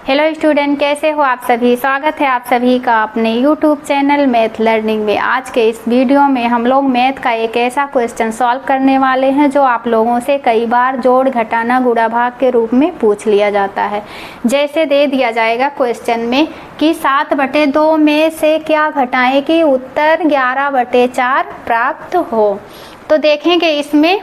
Hello student, कैसे हो आप सभी। स्वागत है आप सभी का अपने यूट्यूब चैनल मैथ लर्निंग में। आज के इस वीडियो में हम लोग मैथ का एक ऐसा क्वेश्चन सॉल्व करने वाले हैं जो आप लोगों से कई बार जोड़ घटाना गुणा भाग के रूप में पूछ लिया जाता है। जैसे दे दिया जाएगा क्वेश्चन में कि 7/2 में से क्या घटाएं कि उत्तर 11/4 प्राप्त हो। तो देखेंगे इसमें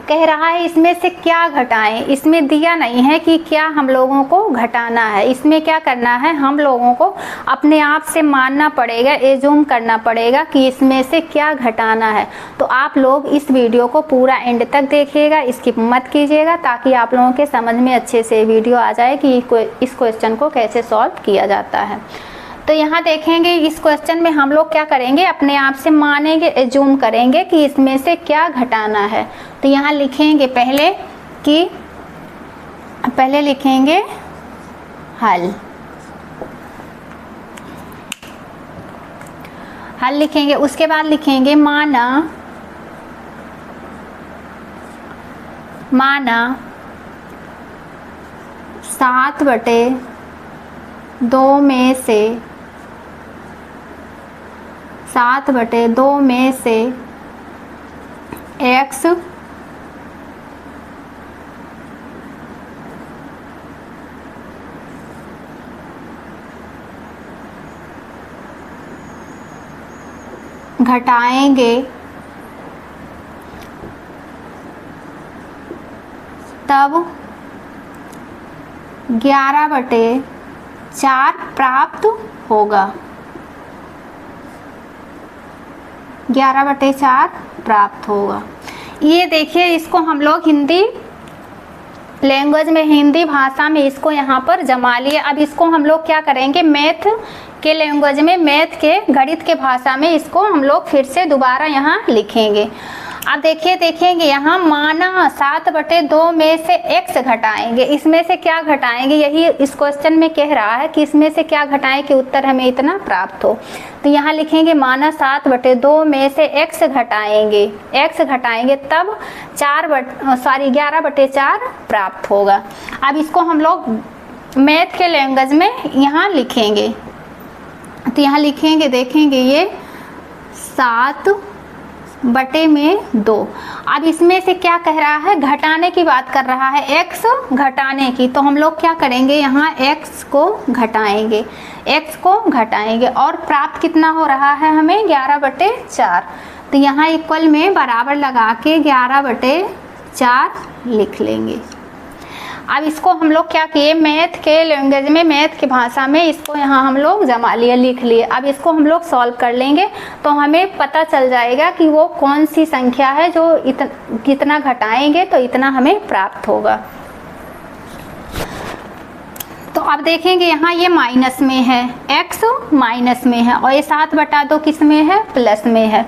कह रहा है इसमें से क्या घटाएं। इसमें दिया नहीं है कि क्या हम लोगों को घटाना है। इसमें क्या करना है, हम लोगों को अपने आप से मानना पड़ेगा, एज्यूम करना पड़ेगा कि इसमें से क्या घटाना है। तो आप लोग इस वीडियो को पूरा एंड तक देखिएगा, स्किप मत कीजिएगा, ताकि आप लोगों के समझ में अच्छे से वीडियो आ जाए कि इस क्वेश्चन को कैसे सॉल्व किया जाता है। तो यहाँ देखेंगे इस क्वेश्चन में हम लोग क्या करेंगे, अपने आप से मानेंगे, एज्यूम करेंगे कि इसमें से क्या घटाना है। तो यहाँ लिखेंगे पहले लिखेंगे हल लिखेंगे। उसके बाद लिखेंगे माना 7/2 में से 7/2 में से x घटाएंगे तब 11/4 प्राप्त होगा। 11/4 प्राप्त होगा। ये देखिए, इसको हम लोग हिंदी लैंग्वेज में, हिंदी भाषा में इसको यहाँ पर जमा लिए। अब इसको हम लोग क्या करेंगे, मैथ के लैंग्वेज में, मैथ के गणित के भाषा में इसको हम लोग फिर से दोबारा यहाँ लिखेंगे। अब देखेंगे यहाँ माना 7/2 में से x घटाएंगे। इसमें से क्या घटाएंगे, यही इस क्वेश्चन में कह रहा है कि इसमें से क्या घटाएं कि उत्तर हमें इतना प्राप्त हो। तो यहाँ लिखेंगे माना 7/2 में से x घटाएंगे तब 11/4 प्राप्त होगा। अब इसको हम लोग मैथ के लैंग्वेज में यहाँ लिखेंगे। तो यहाँ लिखेंगे, देखेंगे ये 7/2। अब इसमें से क्या कह रहा है, घटाने की बात कर रहा है, x घटाने की। तो हम लोग क्या करेंगे, यहाँ x को घटाएंगे और प्राप्त कितना हो रहा है हमें, 11/4। तो यहाँ इक्वल में बराबर लगा के 11/4 लिख लेंगे। अब इसको हम लोग क्या किए, मैथ के लैंग्वेज में, मैथ की भाषा में इसको यहाँ हम लोग जमा लिए, लिख लिए। अब इसको हम लोग सॉल्व कर लेंगे तो हमें पता चल जाएगा कि वो कौन सी संख्या है जो कितना घटाएंगे तो इतना हमें प्राप्त होगा। तो अब देखेंगे यहाँ ये माइनस में है, x माइनस में है और ये 7/2 किस में है, प्लस में है।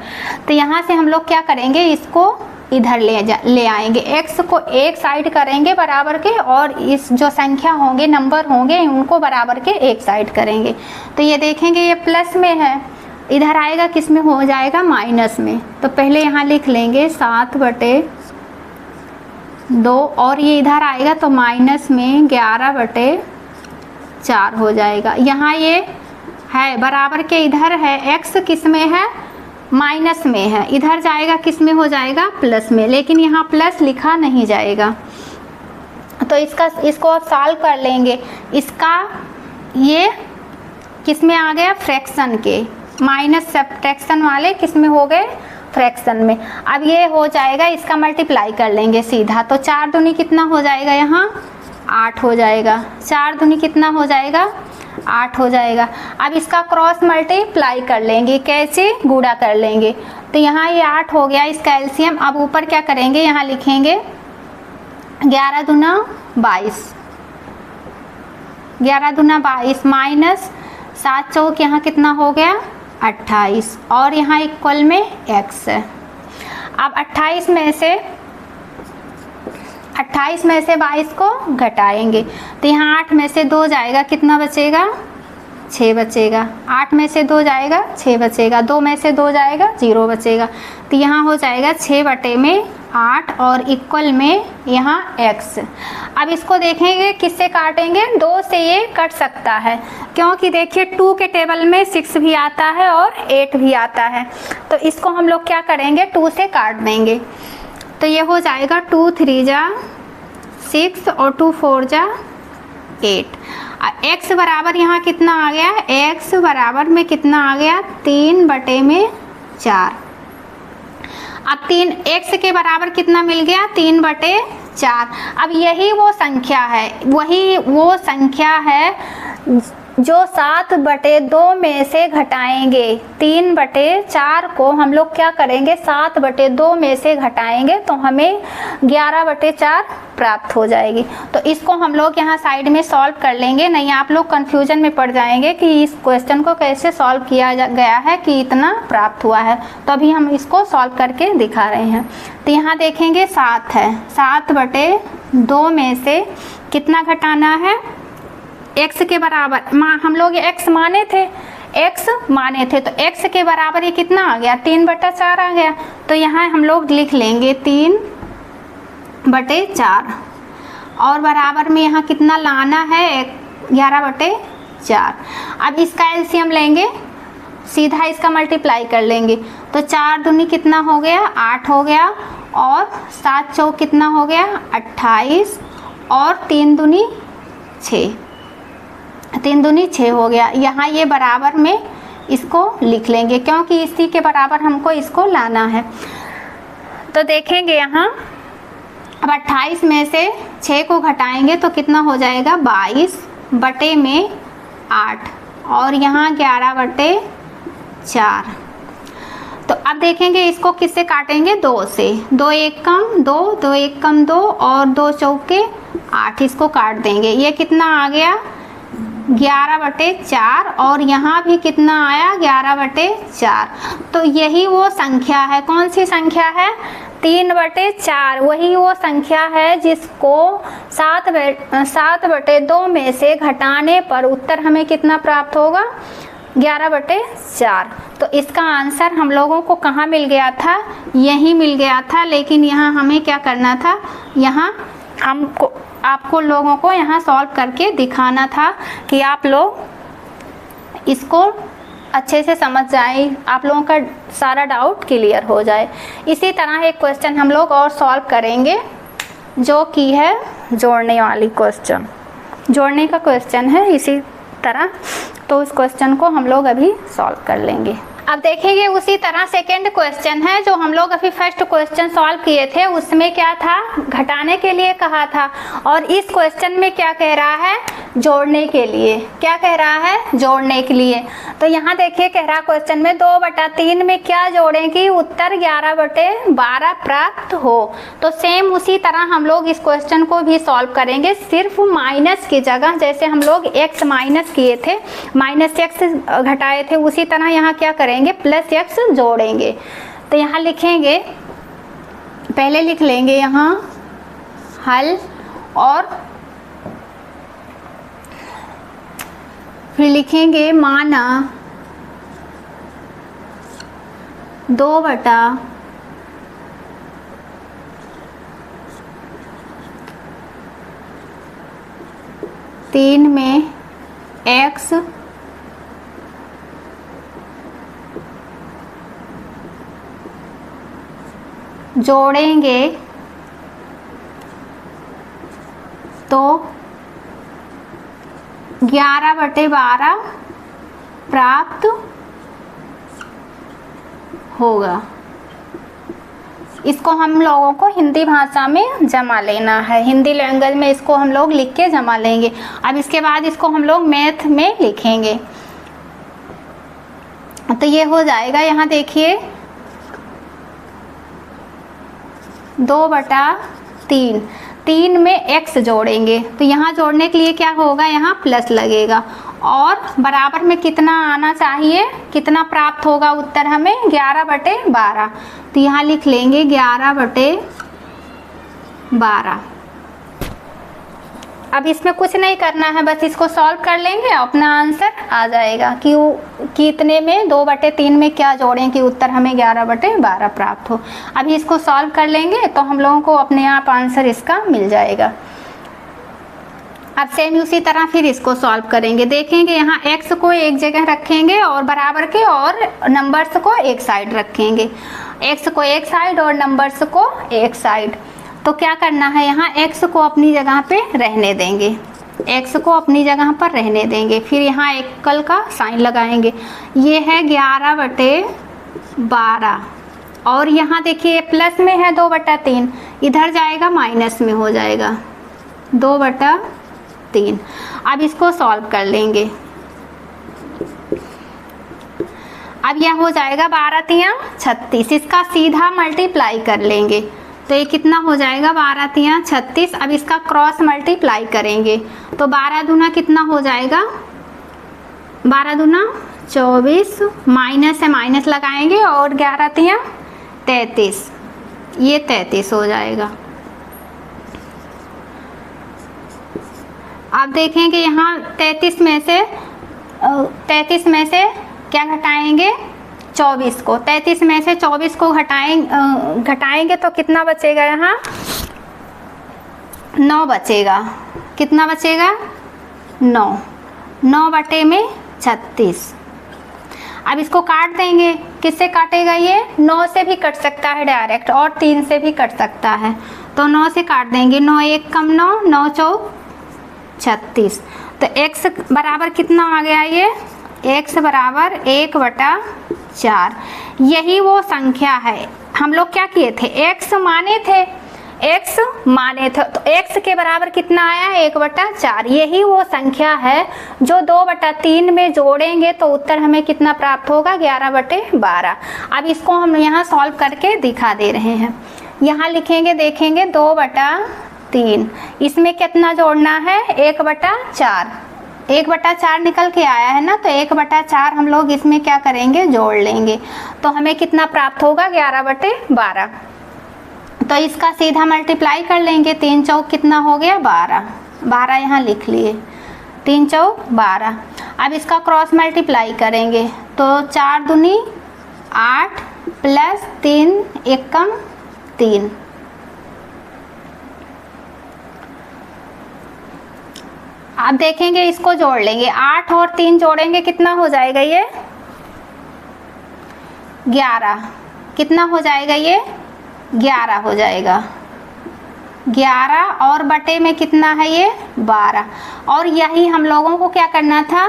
तो यहाँ से हम लोग क्या करेंगे, इसको इधर ले आएंगे, x को एक साइड करेंगे बराबर के, और इस जो संख्या होंगे, नंबर होंगे, उनको बराबर के एक साइड करेंगे। तो ये देखेंगे ये प्लस में है, इधर आएगा किस में, हो जाएगा माइनस में। तो पहले यहाँ लिख लेंगे 7/2 और ये इधर आएगा तो माइनस में 11/4 हो जाएगा। यहाँ ये है बराबर के, इधर है x किस में है, माइनस में है, इधर जाएगा किस में, हो जाएगा प्लस में, लेकिन यहाँ प्लस लिखा नहीं जाएगा। तो इसको आप सॉल्व कर लेंगे। इसका ये किस में आ गया, फ्रैक्शन के, माइनस सब्ट्रैक्शन वाले किस में हो गए, फ्रैक्शन में। अब ये हो जाएगा, इसका मल्टीप्लाई कर लेंगे सीधा। तो 4 दूनी कितना हो जाएगा, यहाँ 8 हो जाएगा। 4 दूनी कितना हो जाएगा, 8 हो जाएगा। अब इसका क्रॉस मल्टीप्लाई कर लेंगे, कैसे, गुणा कर लेंगे। तो यहाँ ये 8 हो गया इसका एलसीएम। अब ऊपर क्या करेंगे, यहाँ लिखेंगे 11 दूना 22, 11 दूना 22 माइनस 7 चौक यहाँ कितना हो गया, 28, और यहाँ इक्वल में x है। अब 28 में से 22 को घटाएंगे। तो यहाँ 8 में से 2 जाएगा, कितना बचेगा, 6 बचेगा, 8 में से 2 जाएगा 6 बचेगा, 2 में से 2 जाएगा 0 बचेगा। तो यहाँ हो जाएगा 6/8 और इक्वल में यहाँ x। अब इसको देखेंगे किससे काटेंगे, 2 से ये कट सकता है, क्योंकि देखिए 2 के टेबल में 6 भी आता है और 8 भी आता है। तो इसको हम लोग क्या करेंगे, 2 से काट देंगे। तो ये हो जाएगा 2 3 जा 6 और 2 4 जा 8। x बराबर यहाँ कितना आ गया, x बराबर में कितना आ गया, 3/4। अब 3x के बराबर कितना मिल गया, 3/4। अब यही वो संख्या है, वही वो संख्या है जो 7/2 में से घटाएंगे। 3/4 को हम लोग क्या करेंगे, 7/2 में से घटाएंगे तो हमें 11/4 प्राप्त हो जाएगी। तो इसको हम लोग यहाँ साइड में सॉल्व कर लेंगे, नहीं आप लोग कंफ्यूजन में पड़ जाएंगे कि इस क्वेश्चन को कैसे सॉल्व किया गया है कि इतना प्राप्त हुआ है। तो अभी हम इसको सॉल्व करके दिखा रहे हैं। तो यहाँ देखेंगे 7 है, 7/2 में से कितना घटाना है, x के बराबर हम लोग x माने थे, तो x के बराबर ये कितना आ गया, 3/4 आ गया। तो यहाँ हम लोग लिख लेंगे 3/4 और बराबर में यहाँ कितना लाना है, 11/4। अब इसका एलसीएम लेंगे, सीधा इसका मल्टीप्लाई कर लेंगे। तो 4 दूनी कितना हो गया, 8 हो गया, और 7 चौक कितना हो गया, 28, और 3 दूनी 6, 3 दूनी 6 हो गया। यहाँ ये बराबर में इसको लिख लेंगे, क्योंकि इसी के बराबर हमको इसको लाना है। तो देखेंगे यहाँ अब 28 में से 6 को घटाएंगे तो कितना हो जाएगा, 22/8 और यहाँ 11/4। तो अब देखेंगे इसको किससे काटेंगे, 2 से। 2 1 कम 2, 2 1 कम 2 और 2 चौके 8, इसको काट देंगे। ये कितना आ गया, 11/4 और यहाँ भी कितना आया, 11/4। तो यही वो संख्या है, कौन सी संख्या है, 3/4। वही वो संख्या है जिसको 7/2 में से घटाने पर उत्तर हमें कितना प्राप्त होगा, 11/4। तो इसका आंसर हम लोगों को कहाँ मिल गया था, यही मिल गया था। लेकिन यहाँ हमें क्या करना था, यहाँ आपको लोगों को यहाँ सॉल्व करके दिखाना था कि आप लोग इसको अच्छे से समझ जाए, आप लोगों का सारा डाउट क्लियर हो जाए। इसी तरह एक क्वेश्चन हम लोग और सॉल्व करेंगे, जो कि है जोड़ने वाली क्वेश्चन, जोड़ने का क्वेश्चन है इसी तरह। तो उस क्वेश्चन को हम लोग अभी सॉल्व कर लेंगे। अब देखेंगे उसी तरह सेकंड क्वेश्चन है जो हम लोग अभी फर्स्ट क्वेश्चन सॉल्व किए थे, उसमें क्या था, घटाने के लिए कहा था, और इस क्वेश्चन में क्या कह रहा है, जोड़ने के लिए। क्या कह रहा है, जोड़ने के लिए। तो यहाँ देखिए कह रहा क्वेश्चन में 2/3 में क्या जोड़ें कि उत्तर 11/12 प्राप्त हो। तो सेम उसी तरह हम लोग इस क्वेश्चन को भी सॉल्व करेंगे, सिर्फ माइनस की जगह, जैसे हम लोग x माइनस किए थे, -x घटाए थे, उसी तरह यहाँ क्या करेंगे, +x जोड़ेंगे। तो यहाँ लिखेंगे, पहले लिख लेंगे यहाँ हल, और फिर लिखेंगे माना 2/3 में x जोड़ेंगे तो 11/12 प्राप्त होगा। इसको हम लोगों को हिंदी भाषा में जमा लेना है, हिंदी लैंग्वेज में इसको हम लोग लिख के जमा लेंगे। अब इसके बाद इसको हम लोग मैथ में लिखेंगे। तो ये हो जाएगा, यहाँ देखिए 2/3, 3 में x जोड़ेंगे, तो यहाँ जोड़ने के लिए क्या होगा, यहाँ प्लस लगेगा, और बराबर में कितना आना चाहिए, कितना प्राप्त होगा उत्तर हमें, 11/12। तो यहाँ लिख लेंगे 11/12। अब इसमें कुछ नहीं करना है, बस इसको सॉल्व कर लेंगे, अपना आंसर आ जाएगा कि इतने में 2/3 में क्या जोड़ें कि उत्तर हमें 11/12 प्राप्त हो। अभी इसको सॉल्व कर लेंगे तो हम लोगों को अपने आप आंसर इसका मिल जाएगा। अब सेम उसी तरह फिर इसको सॉल्व करेंगे। देखेंगे यहाँ x को एक जगह रखेंगे और बराबर के और नंबर्स को एक साइड रखेंगे, x को एक साइड और नंबर्स को एक साइड। तो क्या करना है, यहाँ x को अपनी जगह पे रहने देंगे, x को अपनी जगह पर रहने देंगे, फिर यहाँ एकल का साइन लगाएंगे। ये है 11/12 और यहाँ देखिए प्लस में है 2/3, इधर जाएगा माइनस में हो जाएगा 2/3। अब इसको सॉल्व कर लेंगे। अब यह हो जाएगा 12×3 36, इसका सीधा मल्टीप्लाई कर लेंगे तो ये कितना हो जाएगा 12×3 36। अब इसका क्रॉस मल्टीप्लाई करेंगे तो 12 दूना कितना हो जाएगा, 12 दूना 24, माइनस है माइनस लगाएंगे और 11×3 33, ये 33 हो जाएगा। आप देखें कि यहाँ 33 में से क्या घटाएंगे, 24 को, 33 में से 24 को घटाएंगे तो कितना बचेगा, यहाँ 9 बचेगा। कितना बचेगा, 9/36। अब इसको काट देंगे, किससे काटेगा, ये 9 से भी कट सकता है डायरेक्ट और 3 से भी कट सकता है, तो 9 से काट देंगे। 9 1 कम 9, 9 4 36। तो x बराबर कितना आ गया, ये x बराबर 1/4। यही वो संख्या है, हम लोग क्या किए थे, x माने थे तो x के बराबर कितना आया, 1/4। यही वो संख्या है जो 2/3 में जोड़ेंगे तो उत्तर हमें कितना प्राप्त होगा, 11/12। अब इसको हम यहाँ सॉल्व करके दिखा दे रहे हैं। यहाँ लिखेंगे, देखेंगे 2/3, इसमें कितना जोड़ना है, 1/4। 1/4 निकल के आया है ना, तो 1/4 हम लोग इसमें क्या करेंगे, जोड़ लेंगे तो हमें कितना प्राप्त होगा, 11/12। तो इसका सीधा मल्टीप्लाई कर लेंगे, 3 चौक कितना हो गया, 12 यहाँ लिख लिए, 3 चौक 12। अब इसका क्रॉस मल्टीप्लाई करेंगे तो 4 दूनी 8 प्लस 3 एकम 3। अब देखेंगे इसको जोड़ लेंगे, 8 और 3 जोड़ेंगे कितना हो जाएगा, ये 11। कितना हो जाएगा, ये 11 हो जाएगा। 11 और बटे में कितना है, ये 12। और यही हम लोगों को क्या करना था,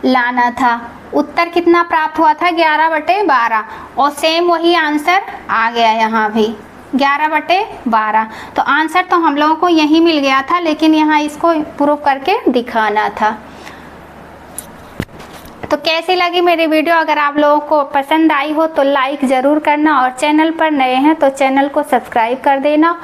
लाना था। उत्तर कितना प्राप्त हुआ था, 11/12 और सेम वही आंसर आ गया यहाँ भी 11/12। तो आंसर तो हम लोगों को यही मिल गया था, लेकिन यहाँ इसको प्रूव करके दिखाना था। तो कैसी लगी मेरी वीडियो, अगर आप लोगों को पसंद आई हो तो लाइक ज़रूर करना और चैनल पर नए हैं तो चैनल को सब्सक्राइब कर देना